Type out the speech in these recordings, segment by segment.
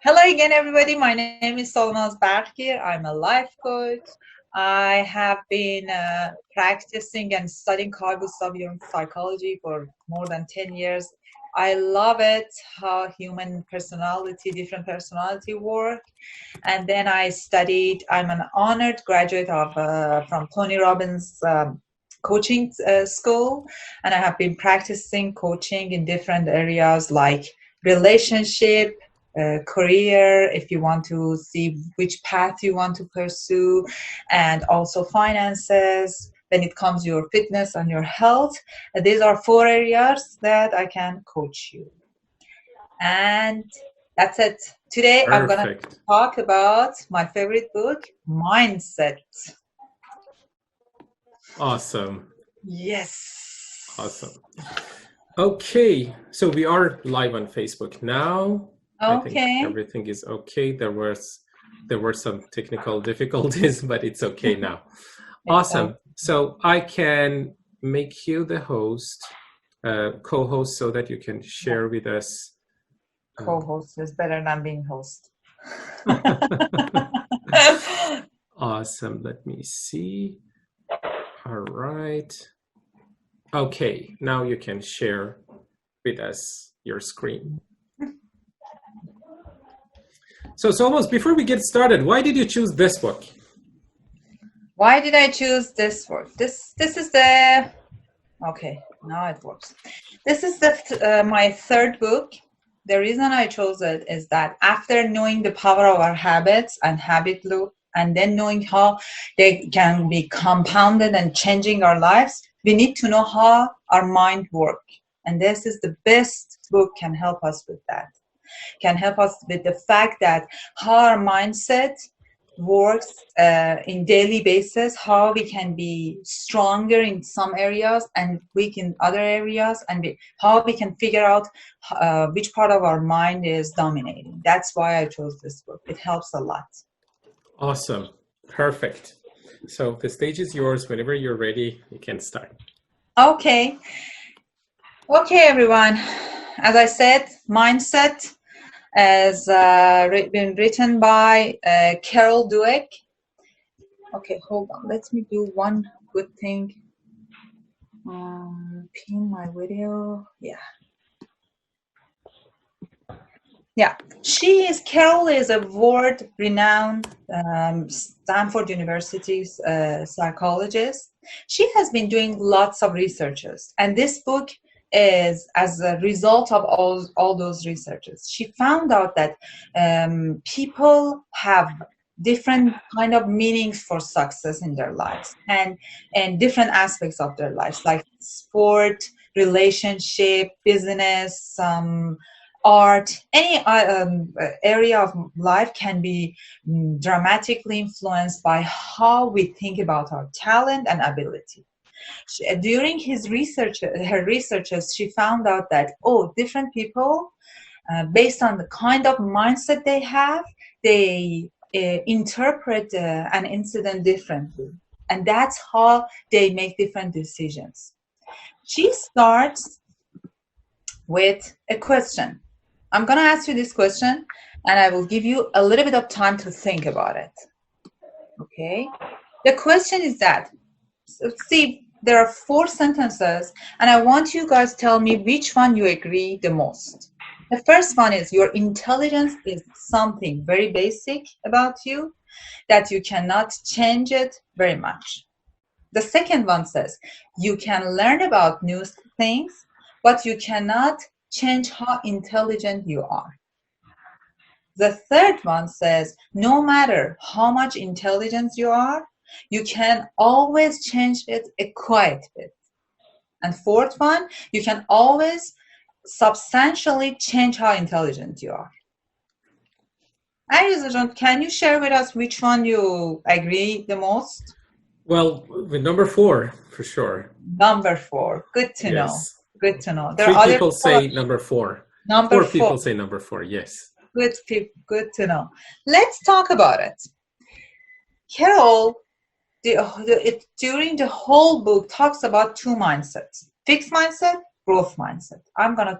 Hello again, everybody. My name is Solmaz Barghgir. I'm a life coach. I have been practicing and studying cognitive psychology for more than 10 years. I love it, how human personality, different personality work. And then I studied, I'm an honored graduate of from Tony Robbins coaching school. And I have been practicing coaching in different areas like relationship, career, if you want to see which path you want to pursue, and also finances when it comes to your fitness and your health. These are 4 areas that I can coach you. And that's it. Today I'm going to Perfect. talk about my favorite book, Mindset. Awesome. Yes. Awesome. Okay, so we are live on Facebook now. I think Okay. everything is okay. There were some technical difficulties, but it's okay now. Awesome. So I can make you the host, co-host, so that you can share with us. Co-host is better than being host. Awesome. Let me see. All right. Okay, now you can share with us your screen. So Solmaz, before we get started, why did you choose this book? Why did I choose this book? This is the, okay, now it works. This is the my third book. The reason I chose it is that after knowing the power of our habits and habit loop, and then knowing how they can be compounded and changing our lives, we need to know how our mind works. And this is the best book can help us with that. Can help us with the fact that how our mindset works in daily basis, how we can be stronger in some areas and weak in other areas, and how we can figure out which part of our mind is dominating. That's why I chose this book. It helps a lot. Awesome. Perfect. So the stage is yours. Whenever you're ready, you can start. Okay, everyone. As I said, Mindset has been written by Carol Dweck. Okay, hold on. Let me do one good thing. Pin my video. Yeah. Carol is a world-renowned Stanford University's psychologist. She has been doing lots of researches, and this book is as a result of all those researches. She found out that people have different kind of meanings for success in their lives, and different aspects of their lives, like sport, relationship, business, art, any area of life can be dramatically influenced by how we think about our talent and ability. During her researches, she found out that, different people, based on the kind of mindset they have, they interpret an incident differently. And that's how they make different decisions. She starts with a question. I'm going to ask you this question, and I will give you a little bit of time to think about it. Okay? The question is that, see, there are 4 sentences, and I want you guys to tell me which one you agree the most. The first one is your intelligence is something very basic about you, that you cannot change it very much. The second one says you can learn about new things, but you cannot change how intelligent you are. The third one says no matter how much intelligence you are, you can always change it a quiet bit. And fourth one, you can always substantially change how intelligent you are. Alireza, can you share with us which one you agree the most? Well, with number 4, for sure. Number 4. Good to know. Yes. Good to know. There 3 are people say number 4. Number 4 people say number 4, yes. Good to know. Let's talk about it. Carol, during the whole book, talks about 2 mindsets. Fixed mindset, growth mindset. I'm going to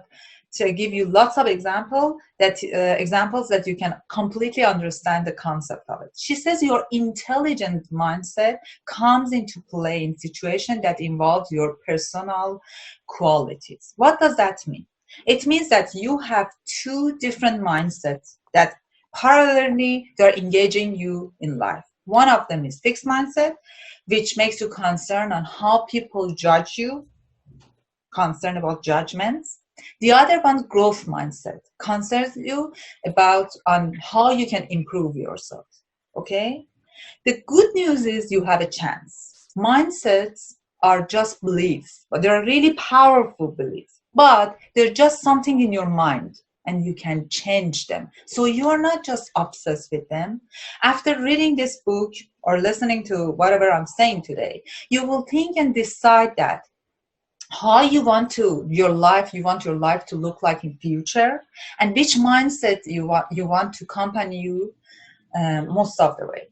to give you lots of examples that you can completely understand the concept of it. She says your intelligent mindset comes into play in situations that involve your personal qualities. What does that mean? It means that you have two different mindsets that parallelly they're engaging you in life. One of them is fixed mindset, which makes you concerned on how people judge you, concerned about judgments. The other one, growth mindset, concerns you about on how you can improve yourself. Okay? The good news is you have a chance. Mindsets are just beliefs, but they're really powerful beliefs. But they're just something in your mind and you can change them. So you're not just obsessed with them. After reading this book or listening to whatever I'm saying today, you will think and decide that how you want your life to look like in future, and which mindset you want to accompany you most of the way.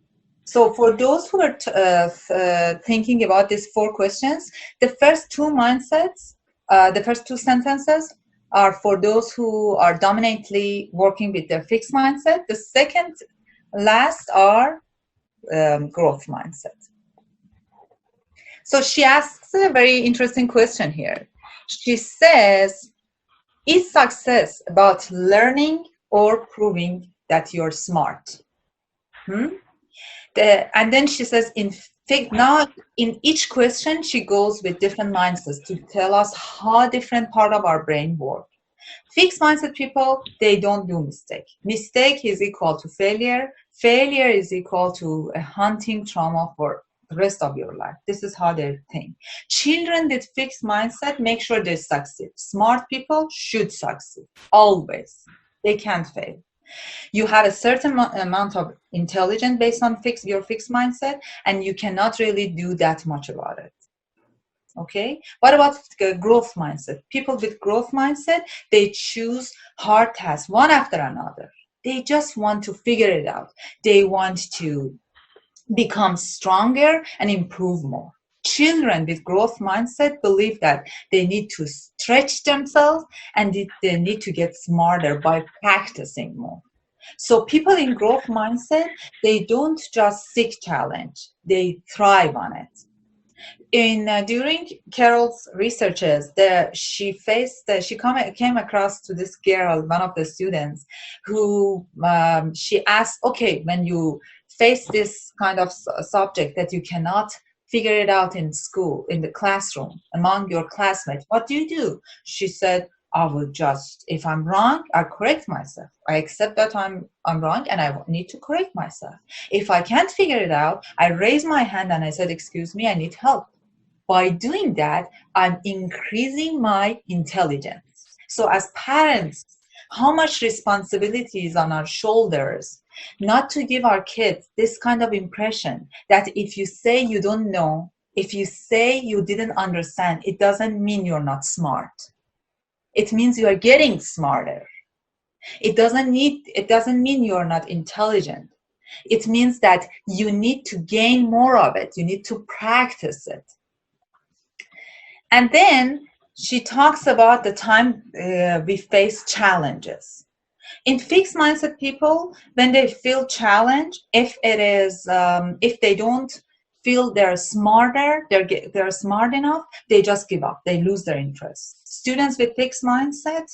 So for those who are thinking about these 4 questions, the first 2 mindsets, the first 2 sentences are for those who are dominantly working with their fixed mindset. The second last are growth mindset. So she asks a very interesting question here. She says, is success about learning or proving that you're smart? And then she says, now in each question, she goes with different mindsets to tell us how different part of our brain work. Fixed mindset people, they don't do mistake. Mistake is equal to failure. Failure is equal to a haunting trauma for the rest of your life. This is how they think. Children with fixed mindset make sure they succeed. Smart people should succeed, always. They can't fail. You have a certain amount of intelligence based on your fixed mindset, and you cannot really do that much about it. Okay? What about growth mindset? People with growth mindset, they choose hard tasks one after another. They just want to figure it out. They want to become stronger and improve more. Children with growth mindset believe that they need to stretch themselves and they need to get smarter by practicing more. So people in growth mindset, they don't just seek challenge, they thrive on it. During Carol's researches, she came across to this girl, one of the students, who she asked, okay, when you face this kind of subject that you cannot figure it out in school, in the classroom, among your classmates, what do? She said, I will just, if I'm wrong, I correct myself. I accept that I'm wrong and I need to correct myself. If I can't figure it out, I raise my hand and I said, excuse me, I need help. By doing that, I'm increasing my intelligence. So as parents, how much responsibility is on our shoulders not to give our kids this kind of impression that if you say you don't know, if you say you didn't understand, it doesn't mean you're not smart. It means you are getting smarter. It doesn't mean you're not intelligent. It means that you need to gain more of it. You need to practice it. And then she talks about the time we face challenges. In fixed mindset people, when they feel challenged, if they don't feel they're smart enough, they just give up. They lose their interest. Students with fixed mindset,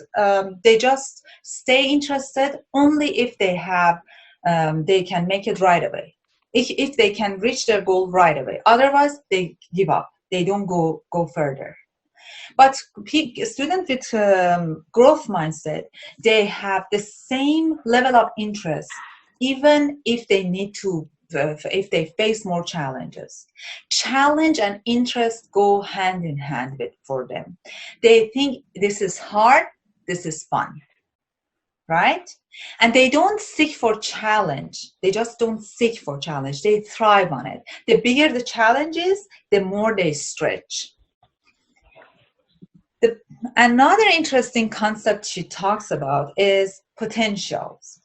they just stay interested only if they can make it right away. If they can reach their goal right away. Otherwise, they give up. They don't go further. But students with growth mindset, they have the same level of interest, even if if they face more challenges. Challenge and interest go hand in hand for them. They think this is hard, this is fun, right? And they don't seek for challenge. They just don't seek for challenge. They thrive on it. The bigger the challenge is, the more they stretch. Another interesting concept she talks about is potentials.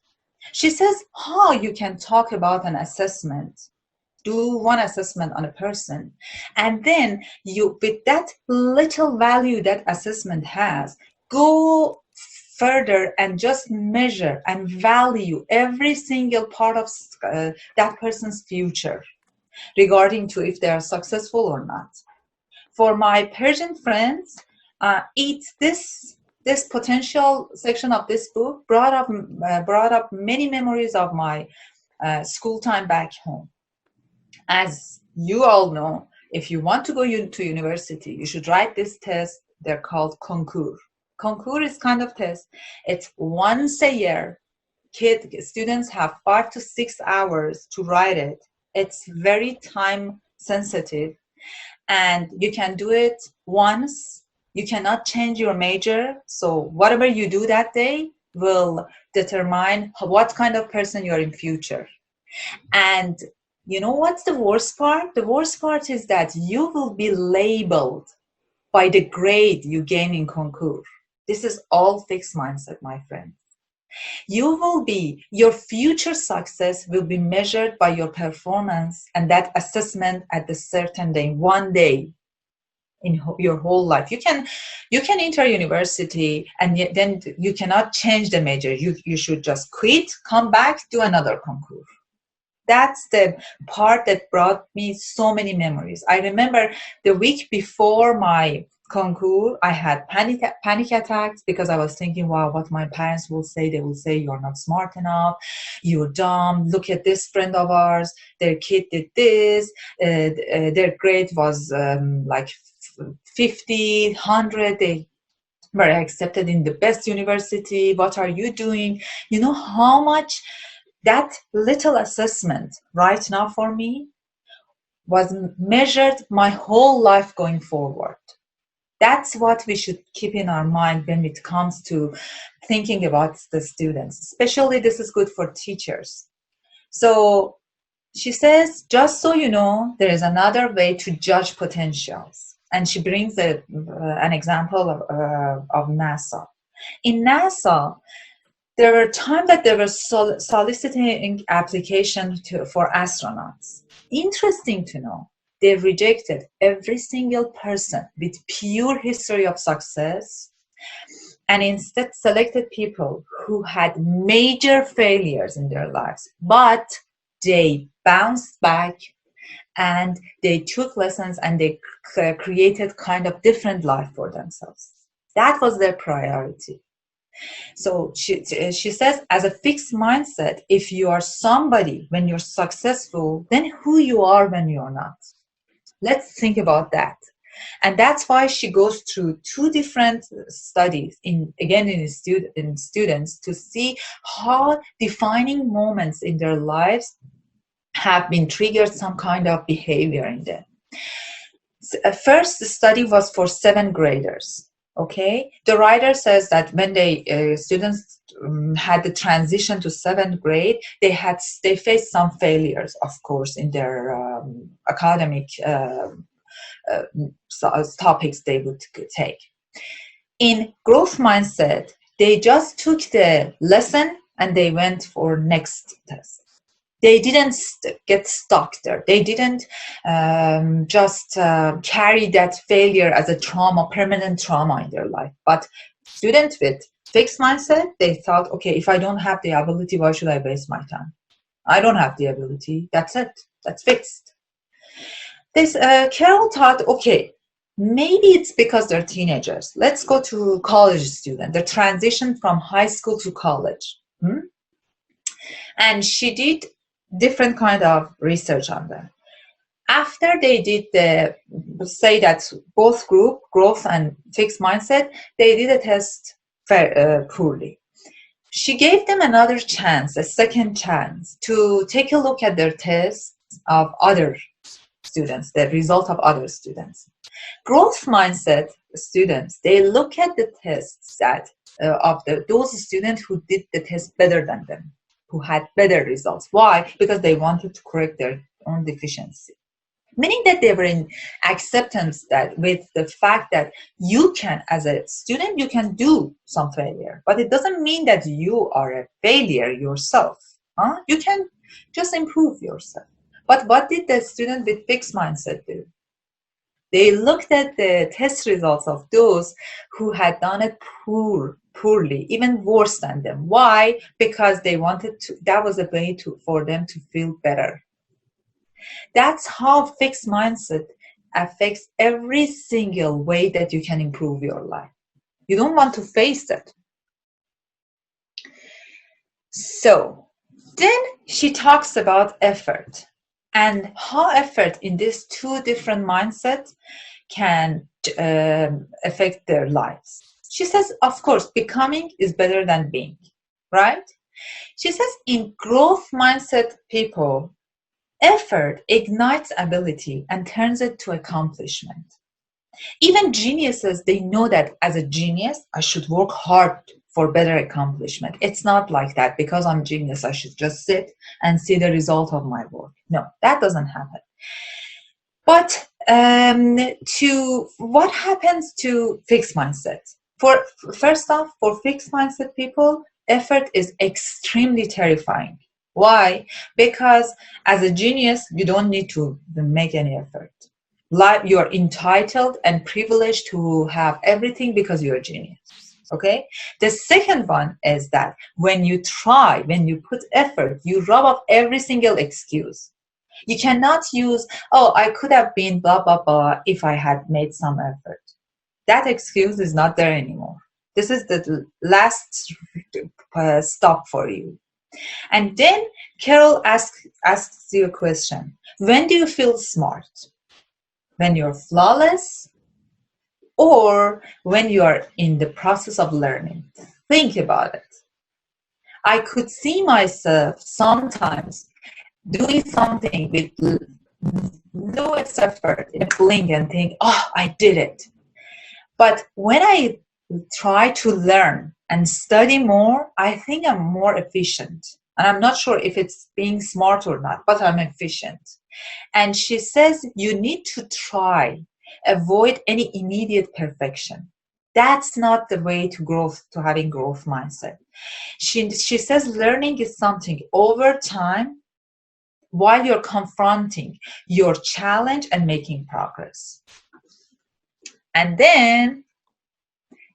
She says how you can talk about an assessment, do one assessment on a person, and then with that little value that assessment has, go further and just measure and value every single part of that person's future regarding to if they are successful or not. For my Persian friends, this potential section of this book brought up many memories of my school time back home. As you all know, if you want to go to university, you should write this test. They're called concours. Concours is kind of test. It's once a year. Students have 5 to 6 hours to write it. It's very time sensitive, and you can do it once. You cannot change your major. So whatever you do that day will determine what kind of person you are in future. And you know what's the worst part? The worst part is that you will be labeled by the grade you gain in concours. This is all fixed mindset, my friend. Your future success will be measured by your performance and that assessment at the certain day, one day in your whole life. You can enter university and then you cannot change the major. You should just quit, come back, do another concours. That's the part that brought me so many memories. I remember the week before my concours, I had panic attacks because I was thinking, wow, what my parents will say. They will say, you're not smart enough, you're dumb, look at this friend of ours, their kid did this, their grade was like 50, 100, they were accepted in the best university, what are you doing? You know how much that little assessment right now for me was measured my whole life going forward. That's what we should keep in our mind when it comes to thinking about the students. Especially this is good for teachers. So she says, just so you know, there is another way to judge potentials. And she brings an example of NASA. In NASA, there were times that they were soliciting applications for astronauts. Interesting to know, they rejected every single person with pure history of success and instead selected people who had major failures in their lives, but they bounced back and they took lessons and they created kind of different life for themselves. That was their priority. So she says, as a fixed mindset, if you are somebody when you're successful, then who you are when you're not. Let's think about that. And that's why she goes through 2 different studies in students to see how defining moments in their lives have been triggered some kind of behavior in them. First, the study was for 7th graders. Okay, the writer says that when students had the transition to 7th grade, they faced some failures, of course, in their academic topics they would take. In growth mindset, they just took the lesson and they went for next test. They didn't get stuck there. They didn't just carry that failure as a trauma, permanent trauma in their life. But students with fixed mindset, they thought, okay, if I don't have the ability, why should I waste my time? I don't have the ability. That's it. That's fixed. Carol thought, okay, maybe it's because they're teenagers. Let's go to college student, the transition from high school to college. And she did different kind of research on them. After they did say that both group, growth and fixed mindset, they did a test poorly. She gave them another chance, a second chance, to take a look at their tests of other students, the result of other students. Growth mindset students, they look at the tests that of those students who did the test better than them, who had better results. Why? Because they wanted to correct their own deficiency. Meaning that they were in acceptance that with the fact that you can, as a student, you can do some failure, but it doesn't mean that you are a failure yourself. You can just improve yourself. But what did the student with fixed mindset do? They looked at the test results of those who had done it poor poorly, even worse than them. Why? Because they wanted to, that was a way for them to feel better. That's how fixed mindset affects every single way that you can improve your life. You don't want to face it. So then she talks about effort and how effort in these two different mindsets can affect their lives. She says, of course, becoming is better than being, right? She says, in growth mindset people, effort ignites ability and turns it to accomplishment. Even geniuses, they know that as a genius, I should work hard for better accomplishment. It's not like that. Because I'm genius, I should just sit and see the result of my work. No, that doesn't happen. But to what happens to fixed mindset? First off, for fixed mindset people, effort is extremely terrifying. Why? Because as a genius, you don't need to make any effort. You are entitled and privileged to have everything because you're a genius. Okay? The second one is that when you put effort, you rub off every single excuse. You cannot use, oh, I could have been blah, blah, blah if I had made some effort. That excuse is not there anymore. This is the last stop for you. And then Carol asks you a question. When do you feel smart? When you're flawless or when you are in the process of learning? Think about it. I could see myself sometimes doing something with no effort in a blink and think, oh, I did it. But when I try to learn and study more, I think I'm more efficient. And I'm not sure if it's being smart or not, but I'm efficient. And she says you need to try, avoid any immediate perfection. That's not the way to having growth mindset. She says learning is something over time while you're confronting your challenge and making progress. And then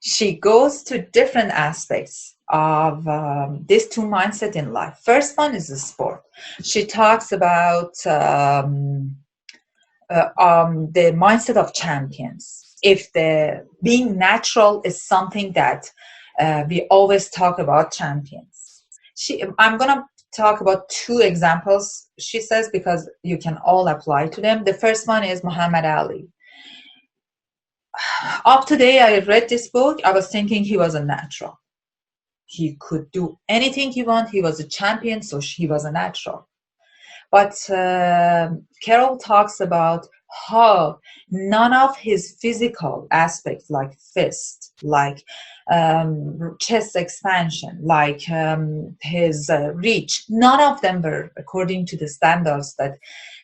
she goes to different aspects of these two mindsets in life. First one is the sport. She talks about the mindset of champions. If being natural is something that we always talk about champions. I'm going to talk about two examples, she says, because you can all apply to them. The first one is Muhammad Ali. Up to today, I read this book. I was thinking he was a natural. He could do anything he wanted. He was a champion, so he was a natural. But Carol talks about how none of his physical aspects, like fist, like chest expansion, like his reach, none of them were according to the standards that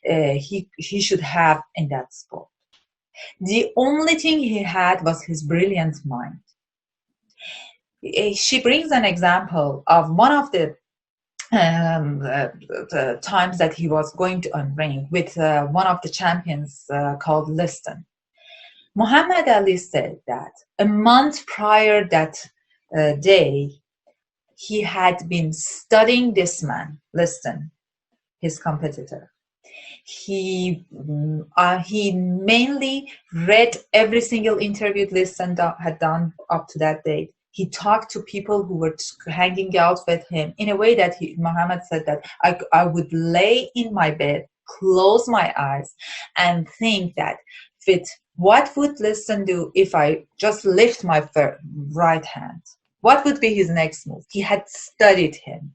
he should have in that sport. The only thing he had was his brilliant mind. She brings an example of one of the times that he was going to ring with one of the champions called Liston. Muhammad Ali said that a month prior that day, he had been studying this man, Liston, his competitor. He mainly read every single interview Liston had done up to that date. He talked to people who were hanging out with him in a way that Muhammad said that I would lay in my bed, close my eyes, and think that what would Liston do if I just lift my right hand? What would be his next move? He had studied him.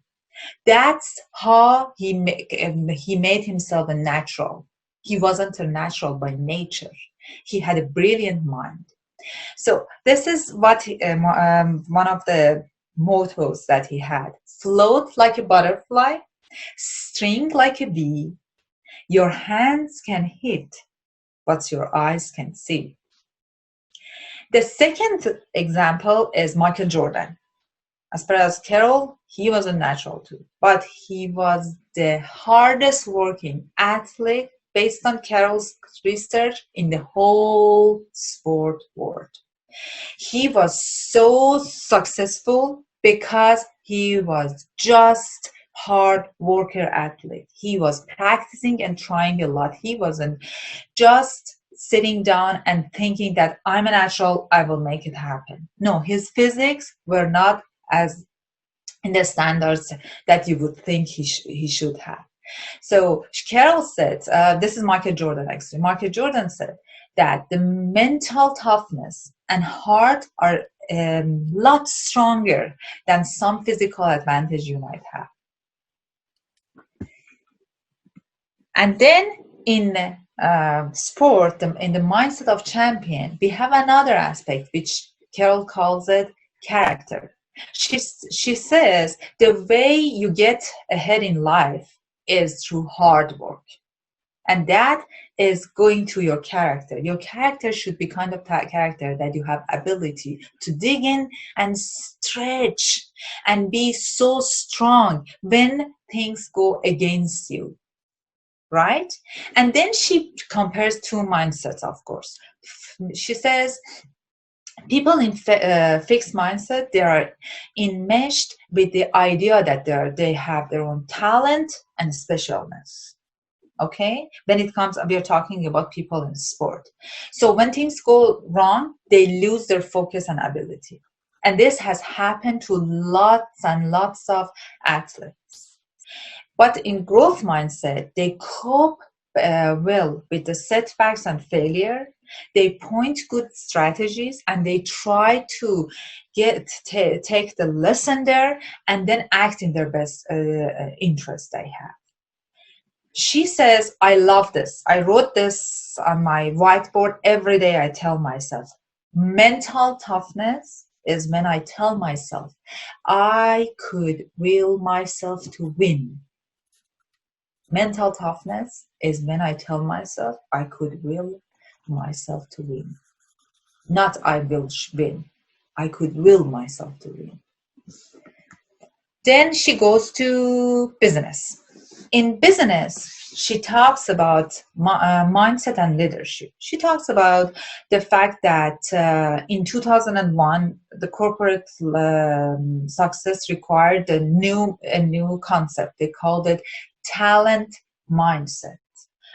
That's how he made himself a natural. He wasn't a natural by nature. He had a brilliant mind. So this is what one of the mottos that he had. Float like a butterfly, sting like a bee. Your hands can hit, but your eyes can see. The second example is Michael Jordan. As far as Carol, he was a natural too, but he was the hardest working athlete based on Carol's research in the whole sport world. He was so successful because he was just hard worker athlete. He was practicing and trying a lot. He wasn't just sitting down and thinking that I'm a natural, I will make it happen. No, his physics were not as in the standards that you would think he should have. So Carol said, this is Michael Jordan actually. Michael Jordan said that the mental toughness and heart are a lot stronger than some physical advantage you might have. And then in sport, in the mindset of champion, we have another aspect which Carol calls it character. She says the way you get ahead in life is through hard work. And that is going to your character. Your character should be kind of that character that you have ability to dig in and stretch and be so strong when things go against you. Right? And then she compares two mindsets, of course. She says people in fixed mindset, they are enmeshed with the idea that they have their own talent and specialness. Okay? When it comes, we are talking about people in sport. So when things go wrong, they lose their focus and ability. And this has happened to lots and lots of athletes. But in growth mindset, they cope well with the setbacks and failure. They point good strategies and they try to take the lesson there and then act in their best interest they have. She says, I love this. I wrote this on my whiteboard every day. I tell myself, mental toughness is when I tell myself, I could will myself to win. Mental toughness is when I tell myself I could will myself to win. Not I will win. I could will myself to win. Then she goes to business. In business, she talks about mindset and leadership. She talks about the fact that in 2001, the corporate success required a new concept. They called it talent mindset.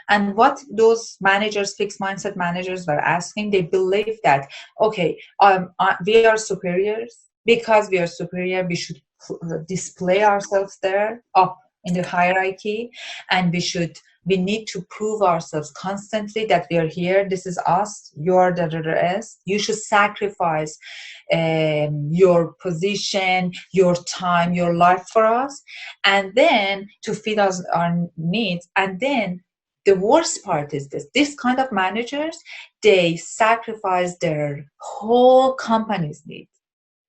And what those managers, fixed mindset managers, were asking, they believe that, okay, we are superiors. Because we are superior, we should display ourselves there up in the hierarchy, and we need to prove ourselves constantly that we are here. This is us. You're the rest. You should sacrifice your position, your time, your life for us, and then to feed us our needs. And then the worst part is this kind of managers, they sacrifice their whole company's needs,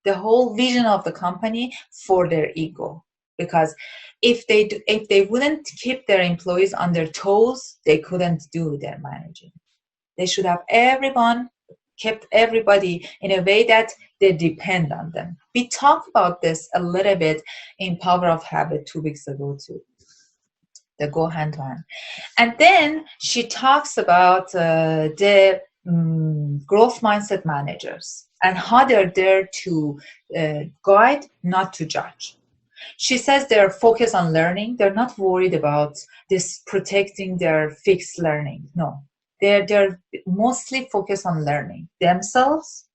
the whole vision of the company for their ego. Because if they wouldn't keep their employees on their toes, they couldn't do their managing. They should have kept everybody in a way that they depend on them. We talked about this a little bit in Power of Habit 2 weeks ago too. They go hand to hand. And then she talks about the growth mindset managers and how they're there to guide, not to judge. She says they're focused on learning. They're not worried about this protecting their fixed learning. No, they're mostly focused on learning themselves,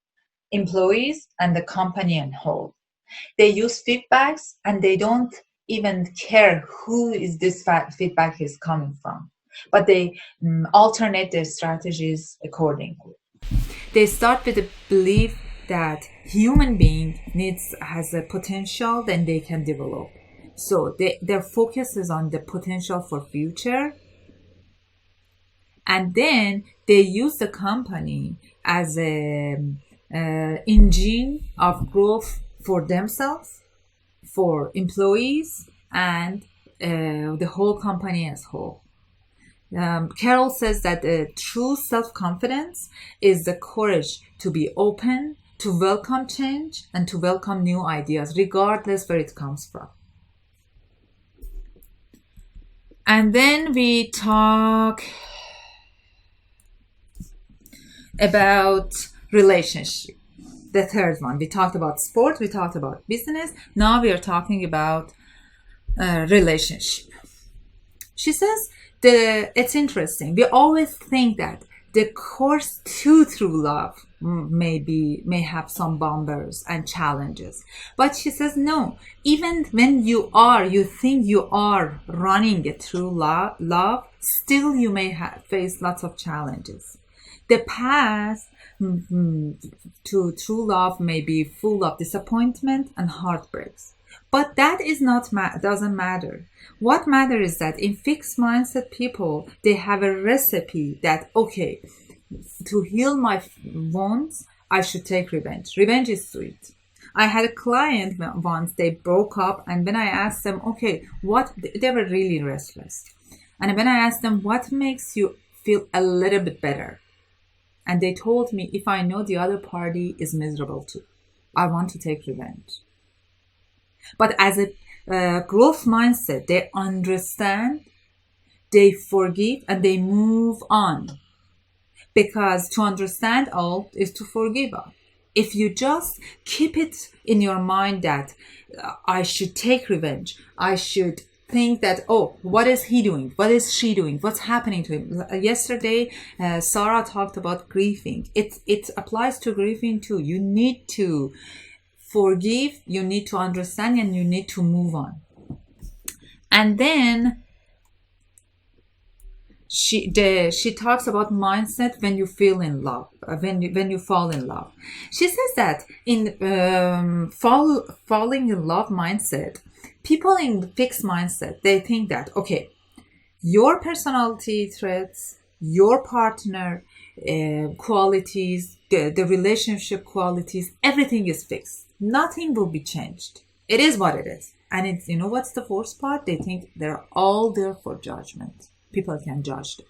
employees, and the company in whole. They use feedbacks and they don't even care who is this feedback is coming from, but they alternate their strategies accordingly. They start with the belief that human being has a potential, then they can develop. So their focus is on the potential for future, and then they use the company as a engine of growth for themselves, for employees, and the whole company as whole. Carol says that true self-confidence is the courage to be open, to welcome change, and to welcome new ideas, regardless where it comes from. And then we talk about relationship. the third one. We talked about sport, we talked about business. Now we are talking about relationship. She says it's interesting. We always think that the course to true love may have some bumpers and challenges, but she says no. Even when you think you are running a true love, still you may face lots of challenges. The path to true love may be full of disappointment and heartbreaks. But that is not doesn't matter. What matters is that in fixed mindset people, they have a recipe that, okay, to heal my wounds, I should take revenge. Revenge is sweet. I had a client once, they broke up, and when I asked them, okay, they were really restless. And when I asked them, what makes you feel a little bit better? And they told me, if I know the other party is miserable too, I want to take revenge. But as a growth mindset, they understand, they forgive, and they move on. Because to understand all is to forgive all. If you just keep it in your mind that I should take revenge, I should think that, oh, what is he doing? What is she doing? What's happening to him? Yesterday, Sarah talked about grieving. It applies to grieving too. You need to forgive, you need to understand, and you need to move on. And then she talks about mindset when you feel in love, when you fall in love. She says that in falling in love mindset, people in fixed mindset, they think that, okay, your personality traits, your partner qualities, the relationship qualities, everything is fixed. Nothing will be changed. It is what it is. And it's, you know what's the worst part? They think they're all there for judgment. People can judge them.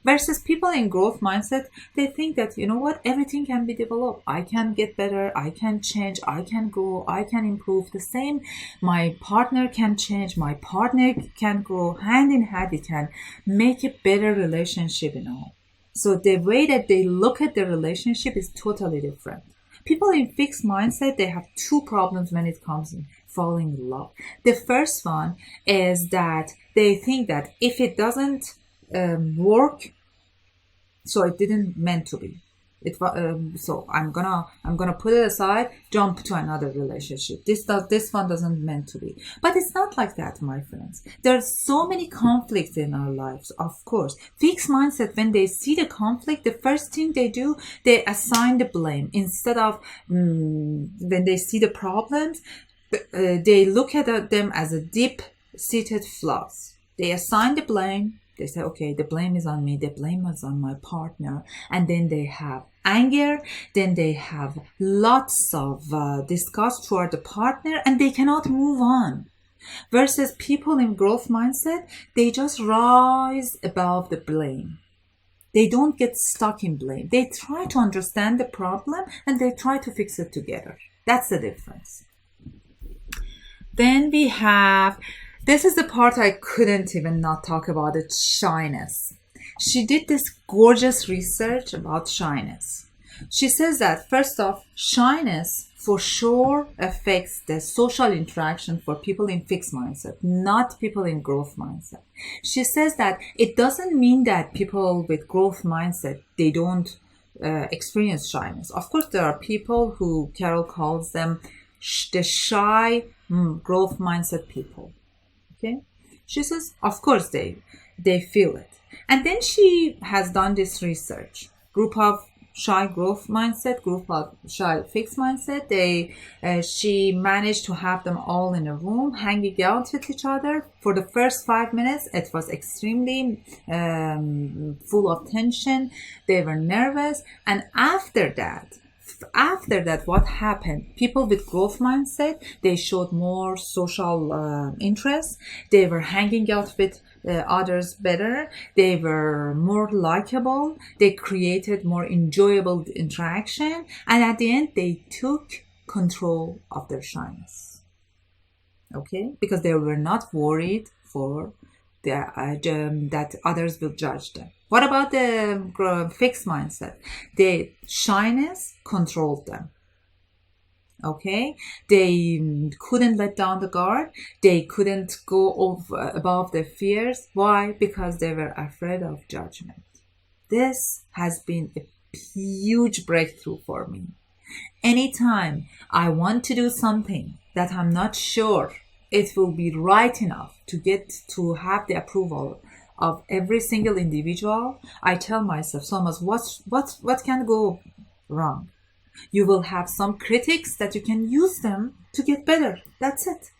Versus people in growth mindset, they think that, you know what, everything can be developed. I can get better, I can change, I can grow, I can improve. The same, my partner can change, my partner can grow. Hand in hand, we can make a better relationship and all. So the way that they look at the relationship is totally different. People in fixed mindset, they have two problems when it comes to falling in love. The first one is that they think that if it doesn't work, so it didn't meant to be. So I'm gonna put it aside, jump to another relationship. This one doesn't meant to be. But it's not like that, my friends. There's so many conflicts in our lives. Of course, fixed mindset, when they see the conflict, the first thing they do, they assign the blame instead of when they see the problems. They look at them as a deep-seated flaws. They assign the blame. They say, okay, the blame is on me, the blame is on my partner. And then they have anger, then they have lots of disgust toward the partner, and they cannot move on. Versus people in growth mindset, they just rise above the blame. They don't get stuck in blame. They try to understand the problem and they try to fix it together. That's the difference. Then we have, this is the part I couldn't even not talk about, it, shyness. She did this gorgeous research about shyness. She says that, first off, shyness for sure affects the social interaction for people in fixed mindset, not people in growth mindset. She says that it doesn't mean that people with growth mindset, they don't experience shyness. Of course, there are people who Carol calls them the shy growth mindset people. Okay, she says, of course they feel it. And then she has done this research. Group of shy growth mindset, group of shy fixed mindset. She managed to have them all in a room, hanging out with each other. For the first 5 minutes, it was extremely full of tension. They were nervous. And after that, what happened? People with growth mindset, they showed more social interest. They were hanging out with others better. They were more likable. They created more enjoyable interaction. And at the end, they took control of their shyness. Okay? Because they were not worried for that others will judge them. What about the fixed mindset? The shyness controlled them. Okay, they couldn't let down the guard. They couldn't go above their fears. Why? Because they were afraid of judgment. This has been a huge breakthrough for me. Anytime I want to do something that I'm not sure it will be right enough to get to have the approval of every single individual, I tell myself, Solmaz, what can go wrong? You will have some critics that you can use them to get better. That's it.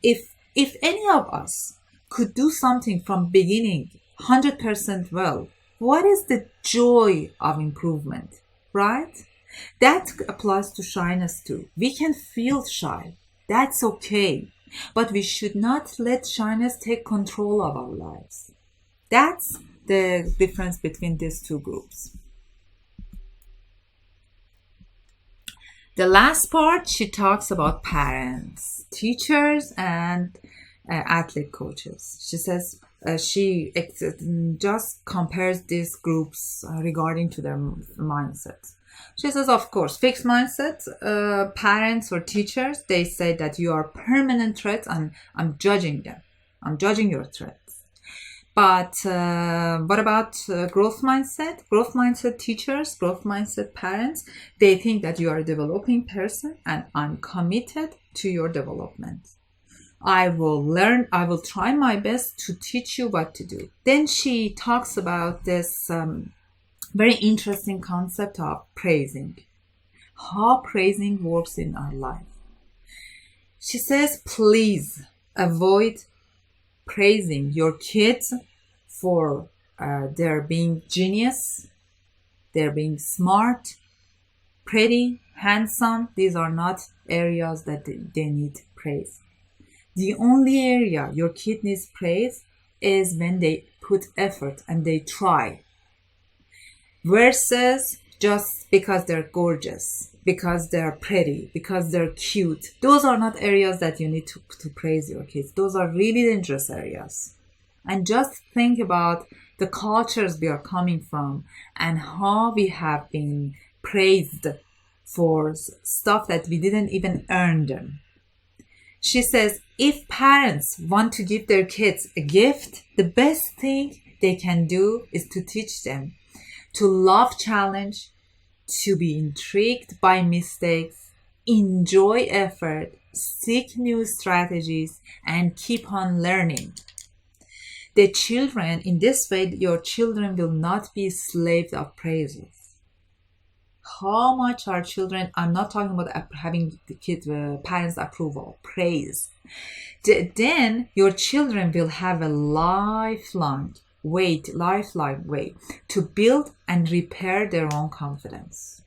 If any of us could do something from beginning 100% well, what is the joy of improvement, right? That applies to shyness too. We can feel shy. That's okay. But we should not let shyness take control of our lives. That's the difference between these two groups. The last part, she talks about parents, teachers, and athlete coaches. She says just compares these groups regarding to their mindsets. She says, of course, fixed mindset, parents or teachers, they say that you are permanent threats and I'm judging them. I'm judging your threats. But what about growth mindset? Growth mindset teachers, growth mindset parents, they think that you are a developing person and I'm committed to your development. I will try my best to teach you what to do. Then she talks about this very interesting concept of praising, how praising works in our life. She says, please avoid praising your kids for their being genius, their being smart, pretty, handsome. These are not areas that they need praise. The only area your kid needs praise is when they put effort and they try. Versus just because they're gorgeous, because they're pretty, because they're cute. Those are not areas that you need to praise your kids. Those are really dangerous areas. And just think about the cultures we are coming from and how we have been praised for stuff that we didn't even earn them. She says, if parents want to give their kids a gift, the best thing they can do is to teach them to love challenge, to be intrigued by mistakes, enjoy effort, seek new strategies, and keep on learning. The children, in this way, your children will not be slaves of praises. How much our children, I'm not talking about having the kids, parents' approval, praise. Then your children will have a lifelong way to build and repair their own confidence.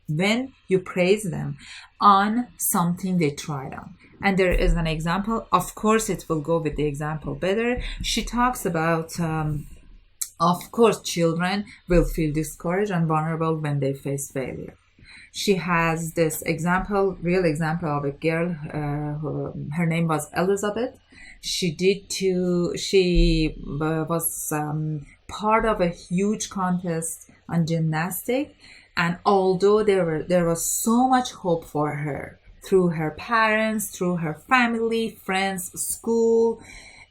When you praise them on something they tried on. And there is an example, of course it will go with the example better. She talks about, of course, children will feel discouraged and vulnerable when they face failure. She has this real example of a girl, her name was Elizabeth. She was part of a huge contest on gymnastics, and although there was so much hope for her through her parents, through her family, friends, school,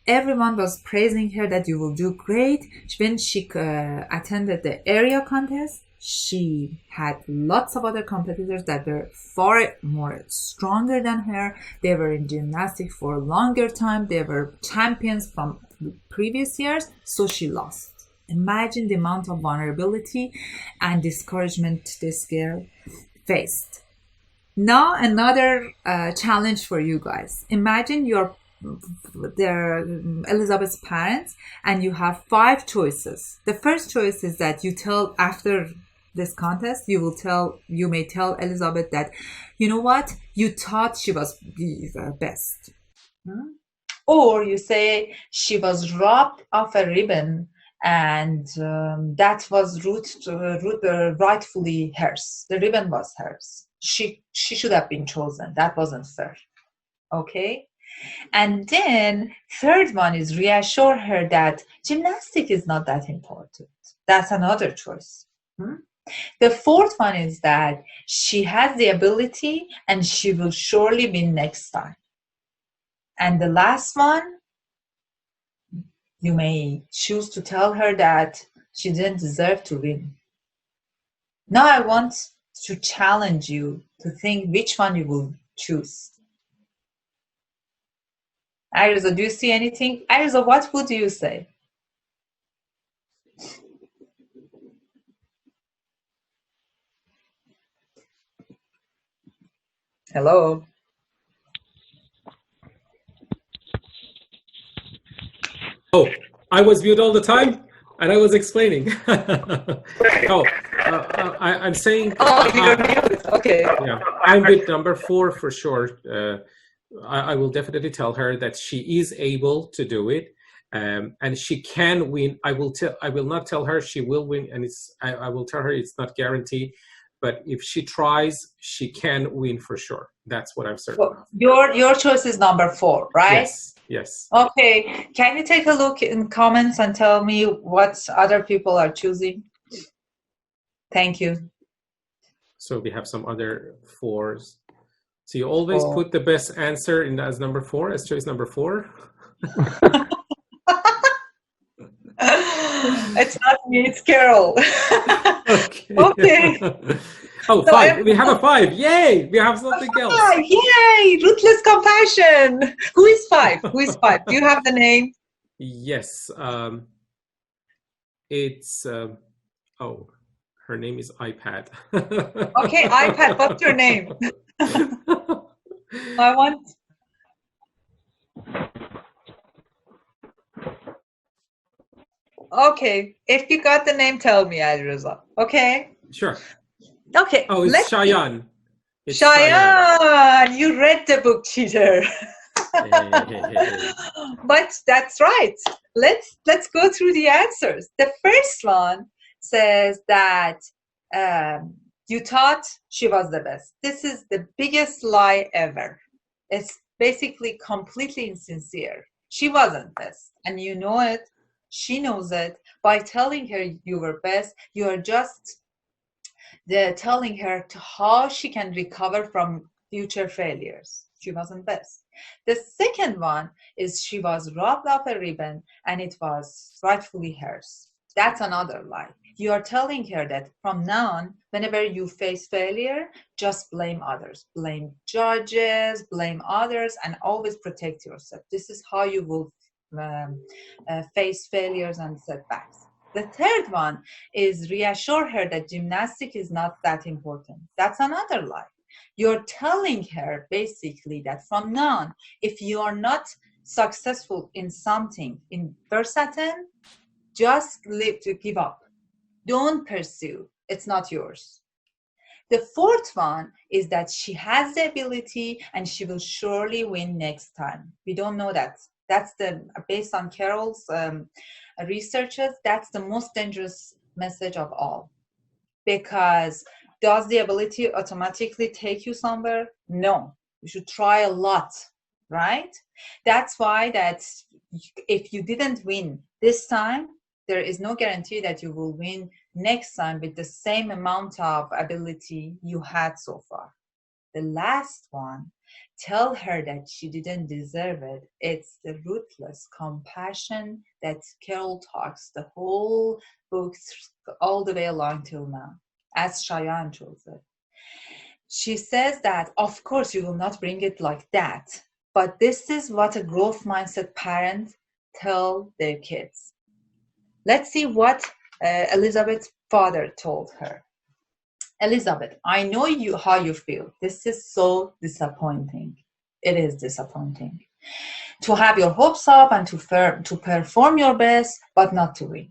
everyone was praising her that you will do great. When she attended the area contest, she had lots of other competitors that were far more stronger than her. They were in gymnastics for a longer time. They were champions from previous years, so she lost. Imagine the amount of vulnerability and discouragement this girl faced. Now another challenge for you guys. Imagine they're Elizabeth's parents and you have 5 choices. The first choice is that you tell after this contest, you may tell Elizabeth that, you know what, you thought she was the best. Or you say she was robbed of a ribbon and that was rightfully hers. The ribbon was hers. She should have been chosen. That wasn't fair. Okay? And then third one is reassure her that gymnastics is not that important. That's another choice. The fourth one is that she has the ability and she will surely win next time. And the last one, you may choose to tell her that she didn't deserve to win. Now I want to challenge you to think which one you will choose. Alireza, do you see anything? Alireza, what would you say? Hello? Oh, I was mute all the time, and I was explaining. I'm saying. Oh, you're mute. Okay. Yeah, I'm with number 4 for sure. I will definitely tell her that she is able to do it, and she can win. I will not tell her she will win, and I will tell her it's not guaranteed. But if she tries, she can win for sure. That's what I'm certain of. Your choice is number 4, right? Yes. Okay. Can you take a look in comments and tell me what other people are choosing? Thank you. So we have some other 4s. So you always put the best answer in as number 4, as choice number 4? It's not me, it's Carol. Okay. Oh, so 5. We have a 5. Yay! We have something else. Yay! Ruthless compassion. Who is 5? Who is 5? Do you have the name? Yes. It's her name is iPad. Okay, iPad. What's your name? I want. Okay, if you got the name, tell me, Alireza. Okay. Sure. Okay. Oh, it's Cheyenne. Cheyenne, you read the book, cheater. But that's right. Let's go through the answers. The first one says that you thought she was the best. This is the biggest lie ever. It's basically completely insincere. She wasn't best, and you know it. She knows it. By telling her you were best, you are just telling her how she can recover from future failures. She wasn't best. The second one is she was robbed of a ribbon and it was rightfully hers. That's another lie. You are telling her that from now on, whenever you face failure, just blame others. Blame judges, blame others, and always protect yourself. This is how you will face failures and setbacks. The third one is reassure her that gymnastics is not that important. That's another lie. You're telling her basically that from now on, if you are not successful in something in first attempt, just give up. Don't pursue. It's not yours. The fourth one is that she has the ability and she will surely win next time. We don't know that. That's based on Carol's researches, that's the most dangerous message of all. Because does the ability automatically take you somewhere? No. You should try a lot, right? That's why that if you didn't win this time, there is no guarantee that you will win next time with the same amount of ability you had so far. The last one, tell her that she didn't deserve it. It's the ruthless compassion that Carol talks the whole book all the way along till now, as Cheyenne chose it. She says that, of course, you will not bring it like that, but this is what a growth mindset parent tell their kids. Let's see what Elizabeth's father told her. Elizabeth, I know how you feel. This is so disappointing. It is disappointing to have your hopes up and to perform your best, but not to win.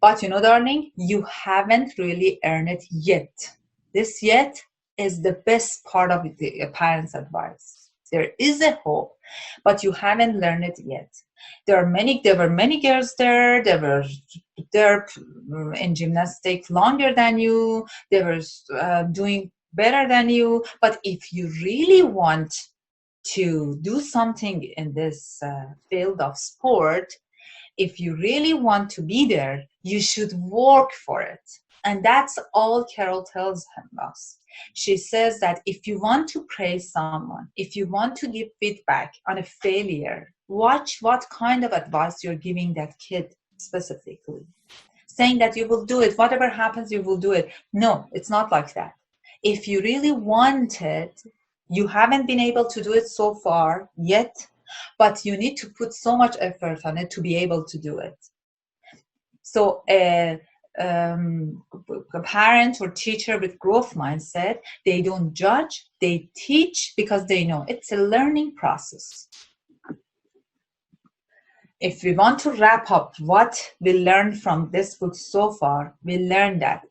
But you know, darling, you haven't really earned it yet. This yet is the best part of the parent's advice. There is a hope, but you haven't learned it yet. There were many girls there. They were there in gymnastics longer than you. They were doing better than you. But if you really want to do something in this field of sport, if you really want to be there, you should work for it. And that's all Carol tells us. She says that if you want to praise someone, if you want to give feedback on a failure, watch what kind of advice you're giving that kid specifically. Saying that you will do it, whatever happens, you will do it. No, it's not like that. If you really want it, you haven't been able to do it so far yet, but you need to put so much effort on it to be able to do it. So a parent or teacher with growth mindset, they don't judge, they teach because they know it's a learning process. If we want to wrap up what we learned from this book so far, we learned that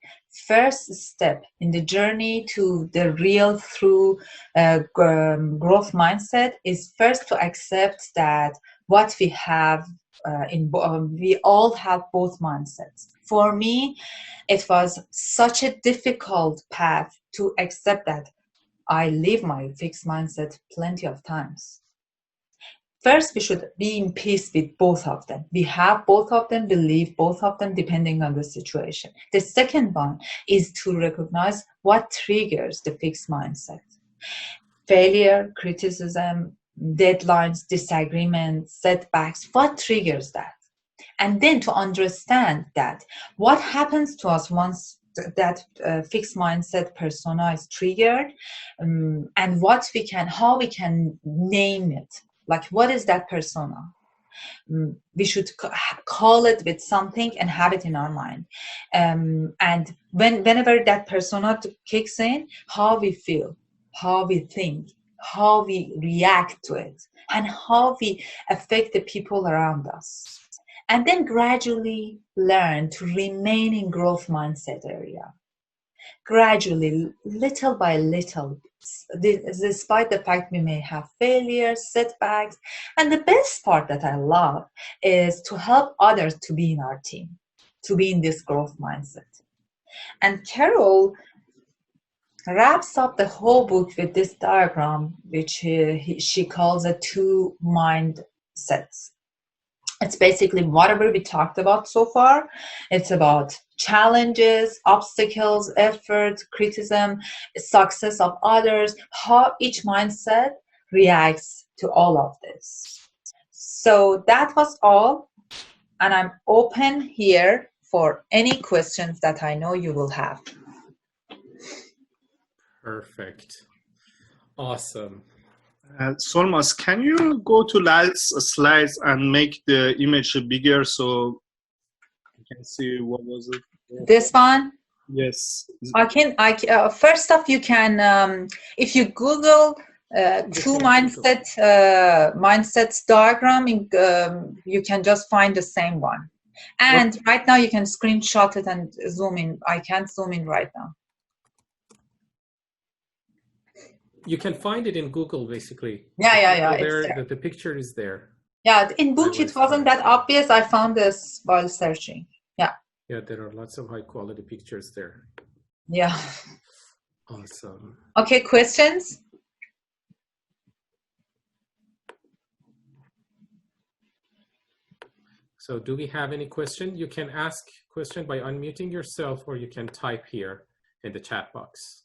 first step in the journey to the real through growth mindset is first to accept that what we have we all have both mindsets. For me, it was such a difficult path to accept that I live my fixed mindset plenty of times. First, we should be in peace with both of them. We have both of them, believe both of them, depending on the situation. The second one is to recognize what triggers the fixed mindset. Failure, criticism, deadlines, disagreements, setbacks, what triggers that? And then to understand that what happens to us once that fixed mindset persona is triggered, and how we can name it. Like, what is that persona? We should call it with something and have it in our mind. And whenever that persona kicks in, how we feel, how we think, how we react to it, and how we affect the people around us. And then gradually learn to remain in growth mindset area. Gradually, little by little, despite the fact we may have failures, setbacks. And the best part that I love is to help others to be in our team, to be in this growth mindset. And Carol wraps up the whole book with this diagram, which she calls a 2 mindsets. It's basically whatever we talked about so far. It's about challenges, obstacles, effort, criticism, success of others, how each mindset reacts to all of this. So that was all. And I'm open here for any questions that I know you will have. Perfect. Awesome. Solmaz, can you go to last slides and make the image bigger so you can see what was it? This one? Yes. First off, you can, if you Google 2 mindsets diagram, you can just find the same one. And right now you can screenshot it and zoom in. I can't zoom in right now. You can find it in Google, basically. Yeah. The picture is there. Yeah, in book it wasn't that obvious. I found this while searching. Yeah. Yeah, there are lots of high quality pictures there. Yeah. Awesome. Okay, questions? So do we have any question? You can ask question by unmuting yourself, or you can type here in the chat box.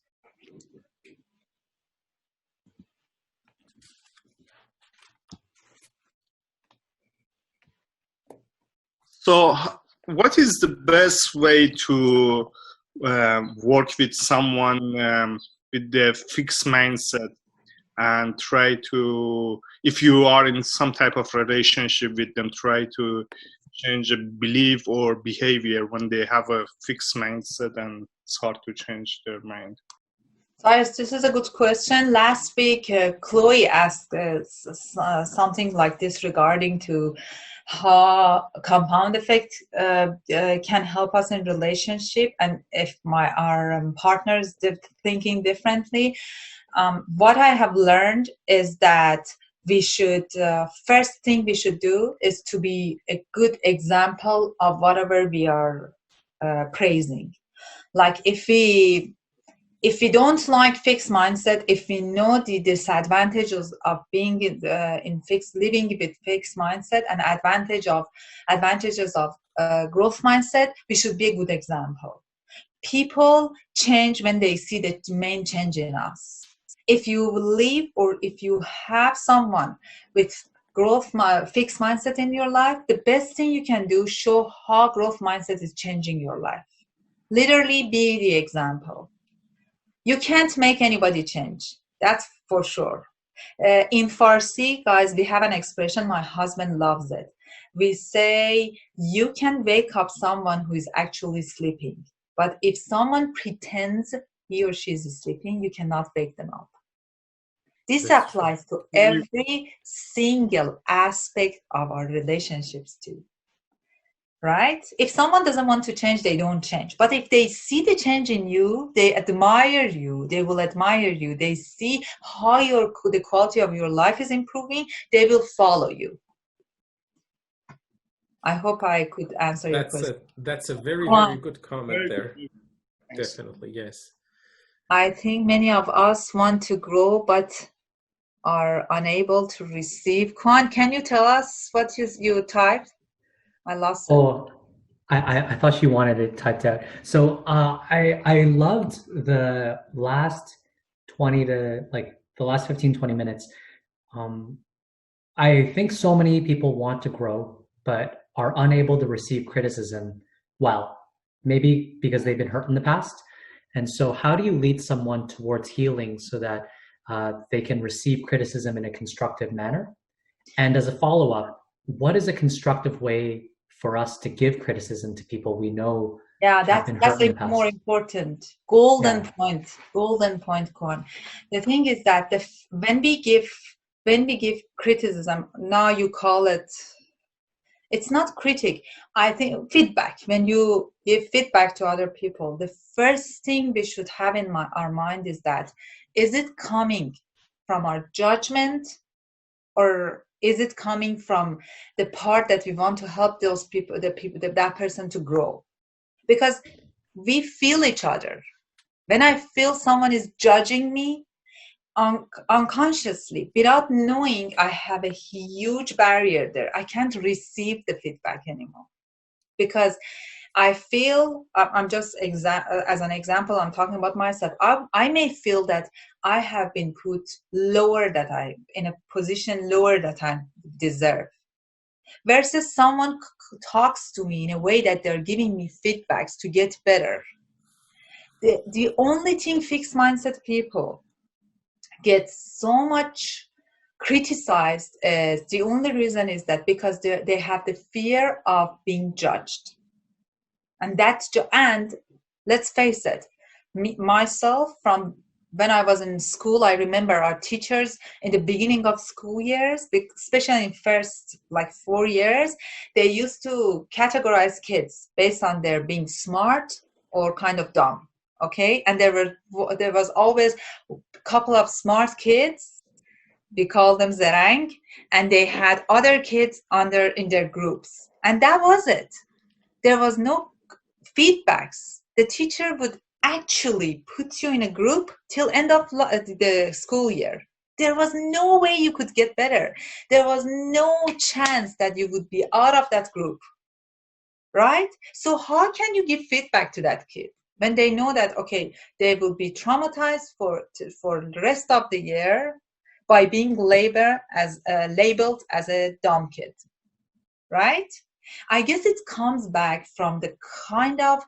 So what is the best way to work with someone with the fixed mindset and try to, if you are in some type of relationship with them, try to change a belief or behavior when they have a fixed mindset and it's hard to change their mind? Cyrus, this is a good question. Last week, Chloe asked something like this regarding to how compound effect can help us in relationship, and if our partner is thinking differently. What I have learned is that we should, first thing we should do is to be a good example of whatever we are praising. Like if we don't like fixed mindset, if we know the disadvantages of being living with fixed mindset and advantages of growth mindset, we should be a good example. People change when they see the main change in us. If you believe, or if you have someone with fixed mindset in your life, the best thing you can do, show how growth mindset is changing your life. Literally be the example. You can't make anybody change. That's for sure. In Farsi, guys, we have an expression, my husband loves it. We say, you can wake up someone who is actually sleeping. But if someone pretends he or she is sleeping, you cannot wake them up. This That's applies to every single aspect of our relationships too. Right? If someone doesn't want to change, they don't change. But if they see the change in you, they admire you, they will admire you. They see how the quality of your life is improving, they will follow you. I hope I could answer your question. That's a very, very good comment there. Definitely, yes. I think many of us want to grow, but are unable to receive. Kwan, can you tell us what you typed? I lost it. Oh, I thought she wanted it typed out. So I loved the last 15, 20 minutes. I think so many people want to grow, but are unable to receive criticism. Well, maybe because they've been hurt in the past. And so how do you lead someone towards healing so that they can receive criticism in a constructive manner? And as a follow-up, what is a constructive way for us to give criticism to people we know? Yeah, that's more important. Golden point, Korn. The thing is that when we give criticism, now you call it, it's not critic. I think feedback. When you give feedback to other people, the first thing we should have in our mind is that, is it coming from our judgment, or is it coming from the part that we want to help those people, that person to grow? Because we feel each other. When I feel someone is judging me, unconsciously, without knowing, I have a huge barrier there. I can't receive the feedback anymore, because I feel, I'm just as an example, I'm talking about myself. I may feel that I have been put lower, in a position lower that I deserve, versus someone talks to me in a way that they're giving me feedbacks to get better. The only thing fixed mindset people get so much criticized as the only reason is that because they have the fear of being judged. And let's face it, myself, from when I was in school, I remember our teachers in the beginning of school years, especially in first 4 years, they used to categorize kids based on their being smart or kind of dumb. Okay, and there was always a couple of smart kids, we call them zerang, and they had other kids in their groups, and that was it. There was no feedbacks. The teacher would actually put you in a group till end of the school year. There was no way you could get better. There was no chance that you would be out of that group, right? So how can you give feedback to that kid when they know that, okay, they will be traumatized for the rest of the year by being labeled as a dumb kid, right? I guess it comes back from the kind of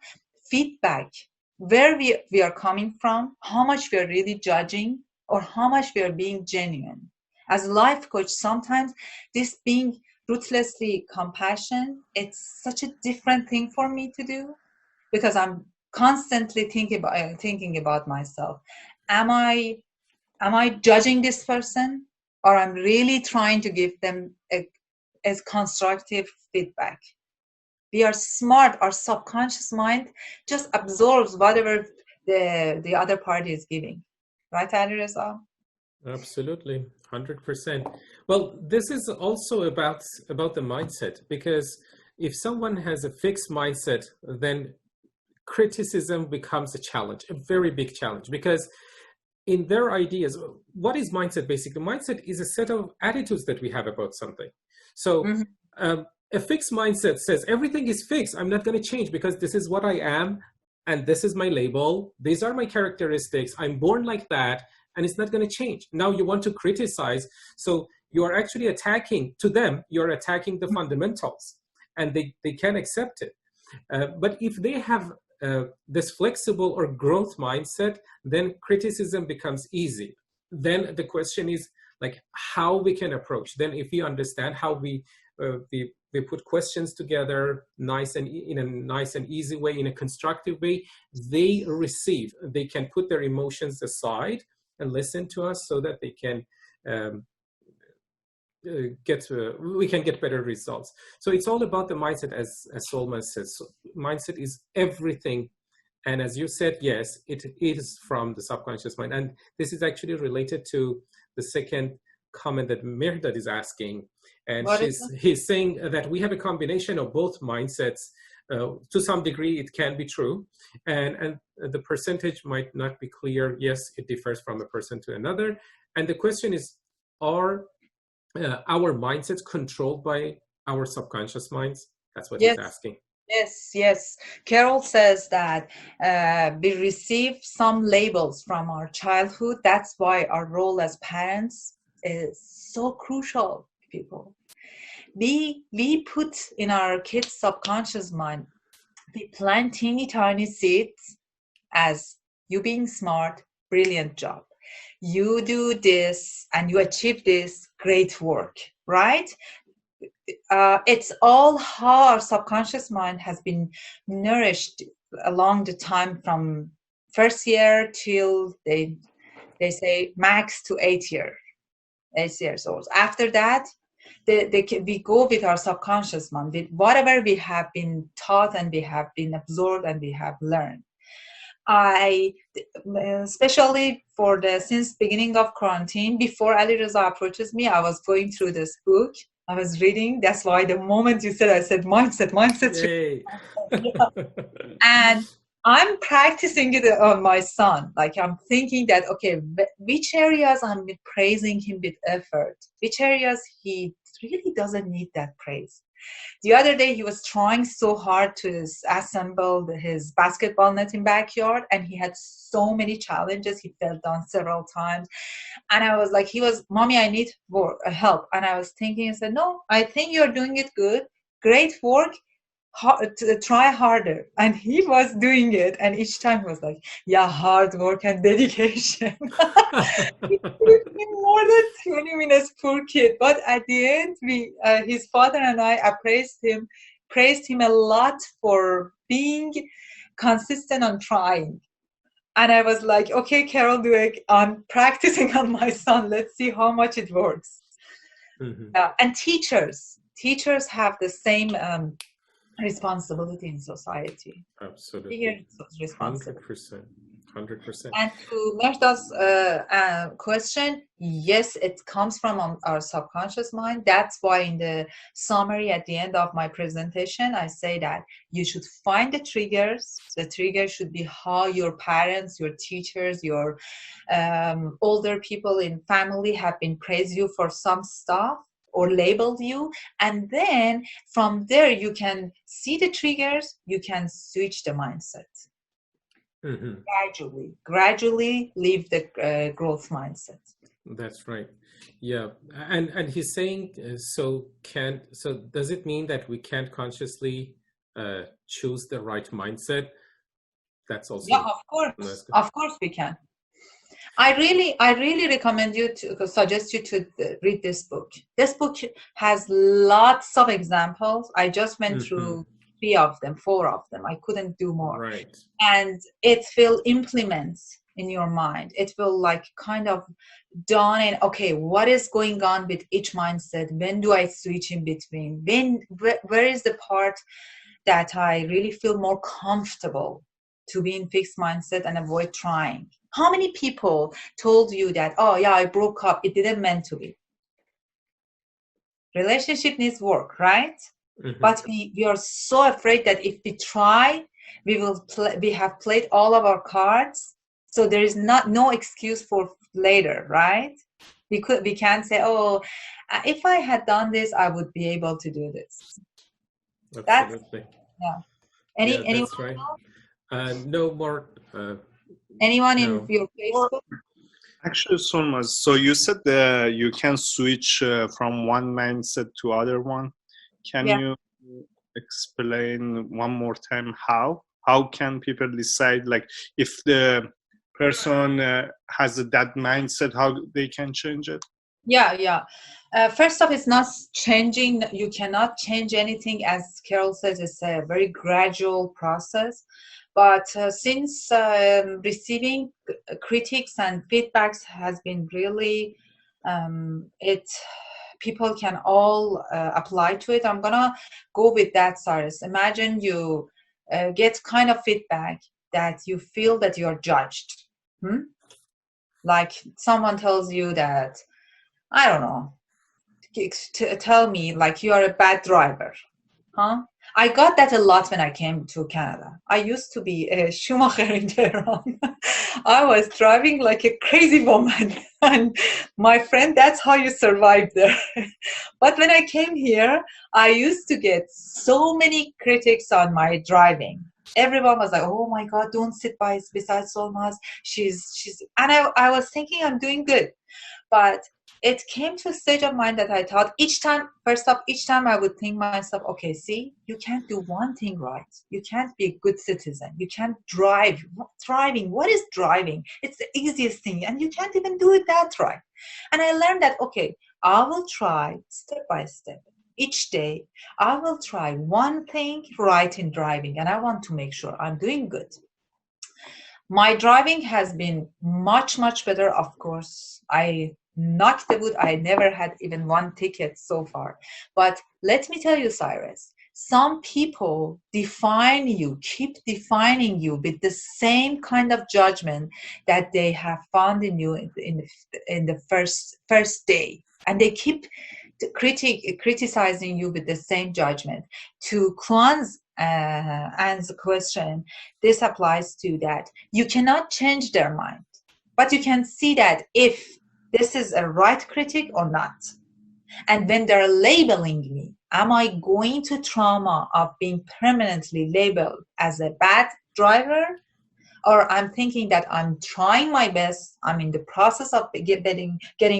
feedback where we are coming from, how much we are really judging, or how much we are being genuine. As a life coach, sometimes this being ruthlessly compassion, it's such a different thing for me to do, because I'm constantly thinking about myself. Am I judging this person, or I'm really trying to give them as constructive feedback? We are smart. Our subconscious mind just absorbs whatever the other party is giving. Right, Alireza? Absolutely, 100%. Well, this is also about the mindset, because if someone has a fixed mindset, then criticism becomes a challenge, a very big challenge, because in their ideas, what is mindset basically? Mindset is a set of attitudes that we have about something. So a fixed mindset says everything is fixed. I'm not going to change because this is what I am, and this is my label. These are my characteristics. I'm born like that, and it's not going to change. Now you want to criticize. So you are actually attacking, to them, you're attacking the fundamentals, and they can't accept it. But if they have this flexible or growth mindset, then criticism becomes easy. Then the question is like how we can approach. Then if we understand how we put questions together in a nice and easy way, in a constructive way, they can put their emotions aside and listen to us so that they can we can get better results. So it's all about the mindset, as Solmaz says. So mindset is everything. And as you said, yes, it is from the subconscious mind. And this is actually related to the second comment that Mirdad is asking. And he's saying that we have a combination of both mindsets. To some degree, it can be true. And the percentage might not be clear. Yes, it differs from a person to another. And the question is, are our mindsets controlled by our subconscious minds? That's what he's asking. Yes. Carol says that we receive some labels from our childhood. That's why our role as parents is so crucial, people. We put in our kids' subconscious mind, we plant teeny tiny seeds as you being smart, brilliant job. You do this and you achieve this, great work, right? It's all how our subconscious mind has been nourished along the time from first year till they say max to 8 years old. After that, we go with our subconscious mind, with whatever we have been taught and we have been absorbed and we have learned. Especially since beginning of quarantine, before Alireza approaches me, I was going through this book. I was reading. That's why the moment you said, I said mindset. And I'm practicing it on my son. Like I'm thinking that, okay, which areas I'm praising him with effort? Which areas he really doesn't need that praise? The other day, he was trying so hard to assemble his basketball net in backyard, and he had so many challenges. He fell down several times. And I was like, Mommy, I need help. And I was thinking, I said, no, I think you're doing it good. Great work. Try harder. And he was doing it. And each time he was like, yeah, hard work and dedication. It took me more than 20 minutes, poor kid. But at the end, his father and I praised him a lot for being consistent on trying. And I was like, okay, Carol Dweck, I'm practicing on my son. Let's see how much it works. Mm-hmm. And teachers have the same responsibility in society. Absolutely. 100%. And to Mehrdad's question, yes, it comes from our subconscious mind. That's why in the summary at the end of my presentation, I say that you should find the triggers. The trigger should be how your parents, your teachers, your older people in family have been praised you for some stuff or labeled you. And then from there, you can see the triggers, you can switch the mindset. Mm-hmm. Gradually leave the growth mindset. That's right. Yeah. And he's saying, so does it mean that we can't consciously choose the right mindset? That's also. Yeah, of course we can. I really recommend you suggest you to read this book. This book has lots of examples. I just went through 4 of them. I couldn't do more. Right. And it will implement in your mind. It will like kind of dawn in, okay, what is going on with each mindset? When do I switch in between? Where is the part that I really feel more comfortable to be in fixed mindset and avoid trying? How many people told you that, oh yeah, I broke up, it didn't meant to be? Relationship needs work, right? Mm-hmm. But we are so afraid that if we try, we have played all of our cards, so there is no excuse for later, right? We can't say, oh, if I had done this, I would be able to do this. Absolutely. Anyone that's right. else? No more. Anyone No. in your Facebook? Actually, Solmaz, so you said that you can switch from one mindset to other one. Can Yeah. you explain one more time how? How can people decide, like, if the person has that mindset, how they can change it? Yeah. First off, it's not changing. You cannot change anything. As Carol says, it's a very gradual process. But since receiving critics and feedbacks has been really, people can all apply to it. I'm gonna go with that, Cyrus. Imagine you get kind of feedback that you feel that you're judged. Like someone tells you that, I don't know, tell me like you are a bad driver. I got that a lot when I came to Canada. I used to be a Schumacher in Tehran. I was driving like a crazy woman. And my friend, that's how you survive there. But when I came here, I used to get so many critics on my driving. Everyone was like, oh my God, don't sit beside Solmaz. She's, and I was thinking I'm doing good. But it came to a stage of mind that I thought each time I would think myself, okay, see, you can't do one thing right. You can't be a good citizen. You can't drive. Driving, what is driving? It's the easiest thing, and you can't even do it that right. And I learned that, okay, I will try step by step. Each day, I will try one thing right in driving, and I want to make sure I'm doing good. My driving has been much, much better, of course. I knocked the wood. I never had even one ticket so far. But let me tell you, Cyrus, some people keep defining you with the same kind of judgment that they have found in you in the first day. And they keep criticizing you with the same judgment. To cleanse Anne's question, this applies to that. You cannot change their mind, but you can see that if this is a right critic or not. And when they're labeling me, am I going to trauma of being permanently labeled as a bad driver? Or I'm thinking that I'm trying my best, I'm in the process of getting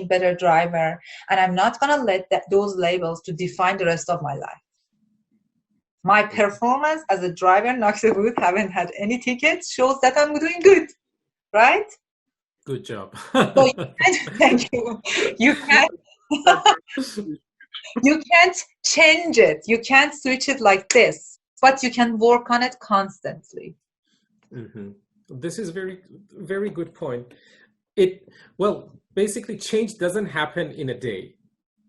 better driver, and I'm not going to let those labels to define the rest of my life. My performance as a driver, knock the wood, haven't had any tickets, shows that I'm doing good, right? Good job. So thank you. You can't change it. You can't switch it like this, but you can work on it constantly. Mm-hmm. This is very, very good point. Basically, change doesn't happen in a day,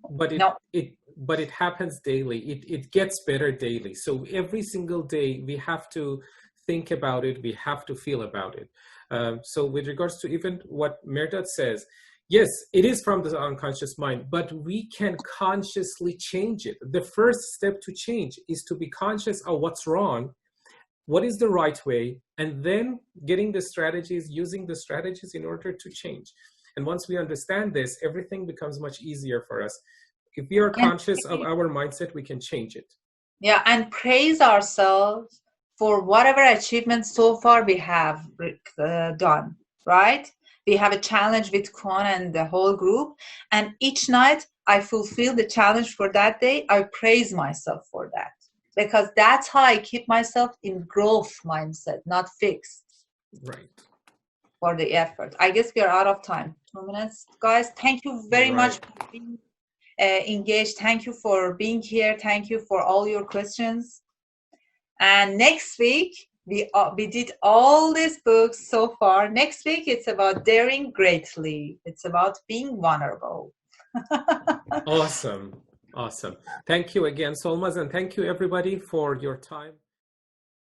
but it happens daily. It gets better daily. So every single day we have to think about it. We have to feel about it. So with regards to even what Mehrdad says, yes, it is from the unconscious mind, but we can consciously change it. The first step to change is to be conscious of what's wrong, what is the right way, and then using the strategies in order to change. And once we understand this, everything becomes much easier for us. If we are conscious of our mindset, we can change it. Yeah, and praise ourselves for whatever achievements so far we have done, right? We have a challenge with Kwan and the whole group, and each night I fulfill the challenge for that day. I praise myself for that, because that's how I keep myself in growth mindset, not fixed. Right. For the effort. I guess we are out of time. 2 minutes. Guys, thank you very much for being engaged. Thank you for being here. Thank you for all your questions. And next week, we did all these books so far. Next week, it's about daring greatly. It's about being vulnerable. Awesome. Thank you again, Solmaz, and thank you everybody for your time.